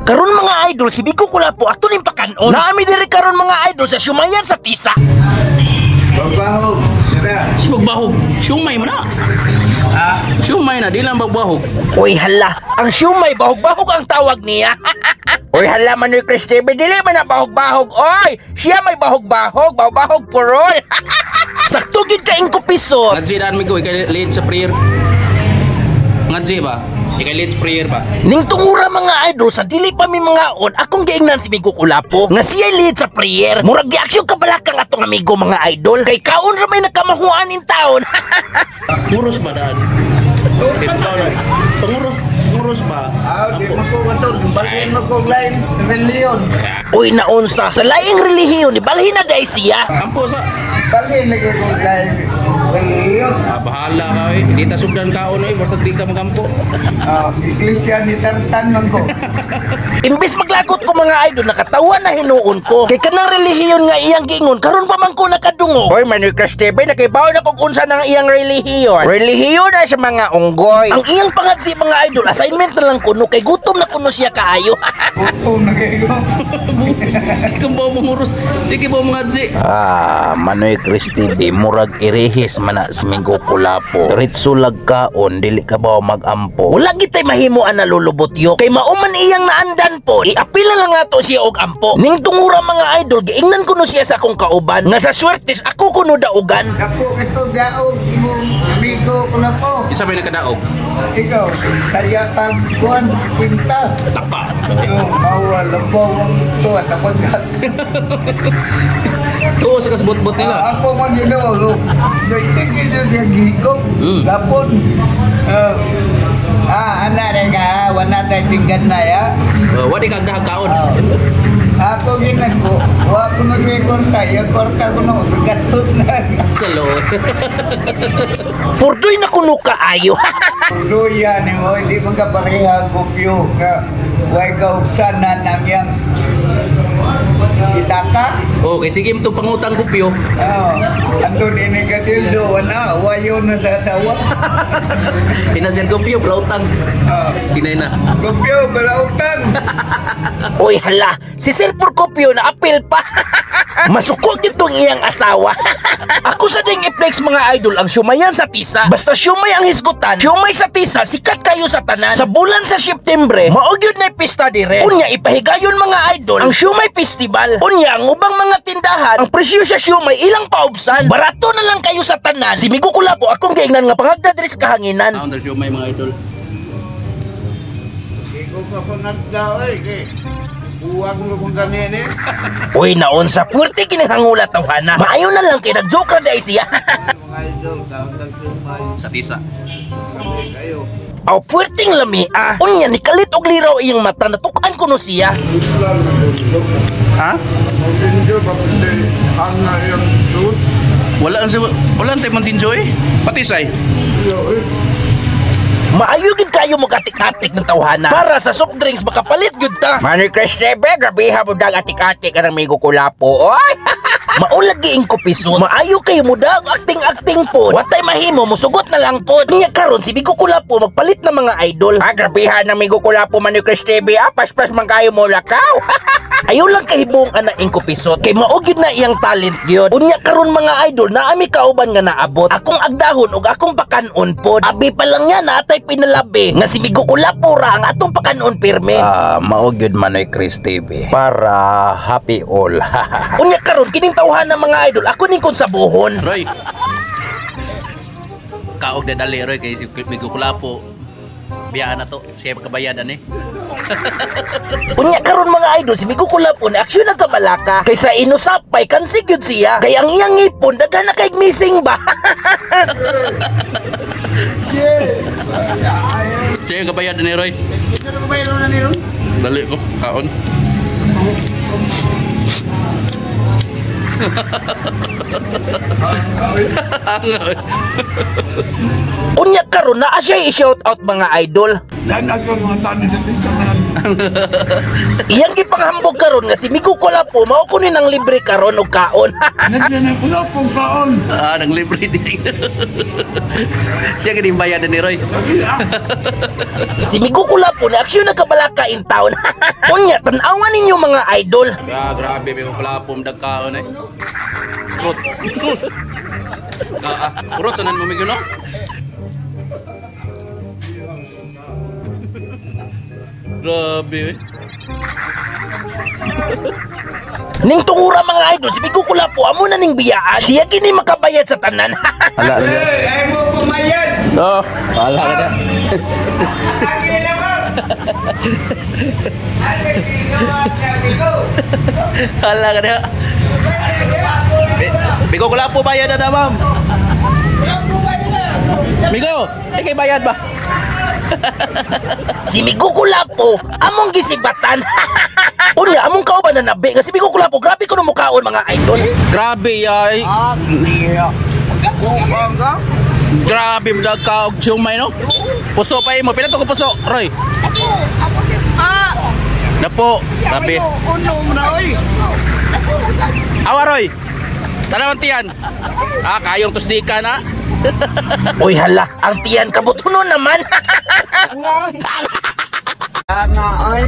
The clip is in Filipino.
Karon mga idol, si Bigo Kulapo ato ning pakanon. Naami diri karon mga idol sa Siumayan sa Tisa. Bagbahog. Si magbahog. Siumay mo na. Siumay na, di lang magbahog. Uy hala, ang siumay bahog-bahog ang tawag niya. Uy hala Manoy Chris TV, dili man na bahog-bahog. Oy, siya may bahog-bahog, bahog-bahog purol. Sakto gid ka ingko piso. Ngadji daan mi ko, ikay late sa prayer. Ngadji ba? Ikay late sa prayer ba? Ning tungura mga idol, sa dili pa mi mga on, akong giingnan si Bigo Kulapo nga siya lead sa prayer. Murag reaksyon ka balakang atong amigo mga idol. Kay kaon ra may nakamahuan in taon. Ngurus ba daan? Pangurus ba? Di magkukaton. Balhin magkuglain. Reliyon. Uy naunsa, sa laing relihiyon, ibalhin na day siya. Ampo sa... Balhin lagi kuglain. Reliyon. Bahala ka eh. Hindi ta sugdan kaon eh. Basta di ka magampo. Iglesia ni Tarzan man ko. Imbis maglagot ko mga idol, nakatawa na hinuon ko. Kay kanang relihiyon nga iyang giingon, karon pa man ko nakadungo. Hoy Manoy Chris TV, nakibaw na kung unsa ng iyang relihiyon. Relihiyon na sa mga unggoy. Ang iyang pangadsi mga idol, assignment na lang kuno, kay gutom na kuno siya kaayo. Gutom na kayo. Di ka ba mangurus? Di ka ba ngadji? Manoy Chris TV, murag irihis man na si Bigo Kulapo. Ritso lagkaon, dili ka ba magampo? Wala gitay mahimuan na lulubot yo. Kay mauman iyang naandan po, iapila lang nato siya og ampo. Ning tungura mga idol, giingnan kuno siya sa akong kauban. Nga sa swertes, ako kuno daugan. Ako ito daog. Imong amigo ko na po. Isa may nakadaog? Ikaw, kaya kang buwan, kwinta. Taka. Bawal, bawang ito at apagkat. Tuo sa kasbot-bot nila. Ako man ginoo, nagtigil siya gigop. Lapon. Anak nga, wala tayo tinggan na ya. Wadi kang dahag kaon. Ako ginan ko, ako na siya korta, yung korta ko na, sugatos na. Salo. Purdoy na kuno kaayo. Luya ni mo, hindi mo ka pareha kupyo ka. Huwag ka uksanan ang yang itaka. Okay, sige mo itong pangutang kupyo. Andun ini kasildo, wala, wayo na sa asawa. Pinasyan kupyo, palautang. Kinay na. Kupyo, balautang. Uy hala, si Sir Porcopio na apil pa. Masukot itong iyang asawa. Ako sa ding i-flex mga idol ang Siumayan sa Tisa. Basta siumay ang hisgutan, siumay sa Tisa, sikat kayo sa tanan. Sa bulan sa Septembre, maugyod na pista dire. Unya ipahigayon mga idol ang Siumay Festival. Unya ang ubang mga tindahan, ang presyo sa siumay ilang paubsan. Barato na lang kayo sa tanan. Si Bigo Kulapo akong giingnan nga pangagda diri sa kahanginan. Ang siumay mga idol. Hindi ko pa pangagdaw eh. Huwag mo kung ganin eh. Uy naon sa puwerte kinahangula tawhana. Maayo na lang kay nag-joke ra day siya. Mga idol, taon nagsimay. Sa Tisa. Kami kayo. Aw puwerteng lami Unya ni kalit og liraw iyang mata, natukan kuno siya. Ha? Hindi ba pwede ang yung suit? Wala ang tayo mantinjoy. Patisay. Maayo gid kayo mag-atik-atik ng tawhana para sa soft drinks makapalit gyud ta. Manoy Chris TV, grabe habod dag atik-atik ang Bigo Kulapo. Oy! Maulag giing ko piso. Maayo kayo mo dag acting-acting po. Watay mahimo musugot na lang pod. Nya karon si Bigo Kulapo magpalit ng mga idol. Grabehan ng Bigo Kulapo Manoy Chris TV. Pas-pas man kayo mo lakaw. Ayaw lang kahibong ana ingko pisot kay maugid na iyang talent gyud. Unya karon mga idol naami kauban nga naabot. Akong agdahon ug akong pakanon pod. Abi pa lang yan natay pinalabi nga si Bigo Kulapo ra ang atong pakanon pirme. Maugid Manoy Chris TV para happy all. Unya karon kining tawhan ng mga idol ako ning kon sa buhon. Roy. Kaog na dali Roy kay si Bigo Kulapo. Biyaan na to, siya kabayadan eh. Unya karon mga idol si Bigo Kulapo na aksyon nagkabalaka kaysa inusapay kansig yun siya kay ang iyang ngipon daghan na kay missing ba. Siya kabayadan ni Roy. Sino ko mayroon na nilo? Dali ko, kaon. Unya karon na siya i-shout out mga idol. Saan ako mga tanin sa tisanan? Iyang gipanghambog karon nga si Migo Kulapo mao kunin ang libre karon og kaon. Naglanak ko na pong kaon. Nang libre din. Siya ganing bayadan ni Roy. Si Migo Kulapo na aksyon nakabalaka in town. Unya tan-awan ninyo mga idol. Grabe may kulapom dagkaon eh. Rot. Sus. Rot tanan mo migo no? Grabe. Ning tungura mga idol si Migo Kulapo amo na ning biyaan. Siya kini makabayad sa tanan. Ala na. Ay mo pumayad. Oh, ala ka na. Lagi naman. Ay, ginawa niya, Migo. Ala ka na. Migo Kulapo bayad na ma'am. Migo, kay bayad ba? Si Migo Kulapo among gisibatan. Unya among kauban na nabi nga si Migo Kulapo grabe kuno mukaon mga idol. Grabe ay. Grabe mo dagka og siumay no. Puso pa imo, pila to ko puso, Roy? Napo, grabe. Awa Roy. Tanawan tiyan. Kayong tusdika na. Uy hala, ang tiyan kabutuno naman. Nga, ay.